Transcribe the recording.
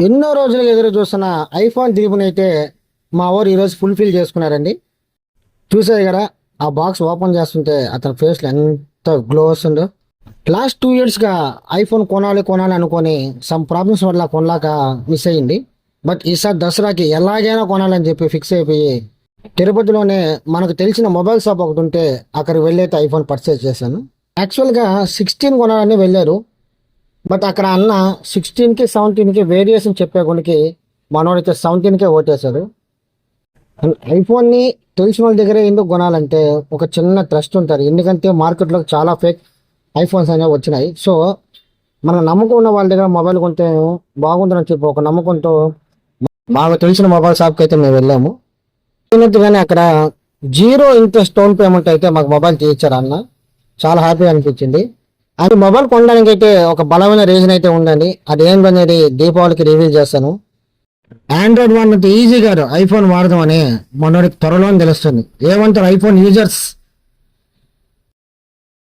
ఎన్నో రోజులుగా ఎదురు చూస్తున్న ఐఫోన్ 13 అయితే మా ఊరు ఈరోజు ఫుల్ఫిల్ చేసుకున్నారండి. చూసారు కదా, ఆ బాక్స్ ఓపెన్ చేస్తుంటే అతని ఫేస్లో ఎంత గ్లో వస్తుందో. లాస్ట్ 2 ఇయర్స్గా ఐఫోన్ కొనాలి కొనాలి అనుకొని సమ్ ప్రాబ్లమ్స్ వల్ల కొనలాక మిస్ అయ్యింది. బట్ ఈసారి దసరాకి ఎలాగైనా కొనాలని చెప్పి ఫిక్స్ అయిపోయి తిరుపతిలోనే మనకు తెలిసిన మొబైల్ షాప్ ఒకటి ఉంటే అక్కడికి వెళ్ళైతే ఐఫోన్ పర్చేజ్ చేశాను. యాక్చువల్గా 16 కొనాలని వెళ్ళారు. బట్ అక్కడ అన్న 16కి 17కి వేరియేషన్ చెప్పే కొనికి మనోడైతే 17కే ఓటేశాడు. ఐఫోన్ని తెలిసిన వాళ్ళ దగ్గర ఎందుకు కొనాలంటే ఒక చిన్న ట్రస్ట్ ఉంటుంది. ఎందుకంటే మార్కెట్లో చాలా ఫేక్ ఐఫోన్స్ అనేవి వచ్చినాయి. సో మన నమ్మకం ఉన్న వాళ్ళ దగ్గర మొబైల్ కొంటే బాగుంటుందని చెప్పి ఒక నమ్మకంతో మాకు తెలిసిన మొబైల్ షాప్కి అయితే మేము వెళ్ళాము. అయినట్టుగానే అక్కడ 0 ఇంట్రెస్ట్ డౌన్ పేమెంట్ అయితే మాకు మొబైల్ తీయించారు అన్న. చాలా హ్యాపీ అనిపించింది. అది మొబైల్ కొనడానికి అయితే ఒక బలమైన రీజన్ అయితే ఉందండి. అదేంటనేది దీపావళికి రివీల్ చేస్తాను. ఆండ్రాయిడ్ వాడినంత ఈజీగా ఐఫోన్ వాడదాం అని మనోడికి త్వరలో తెలుస్తుంది. ఏమంటారు ఐఫోన్ యూజర్స్?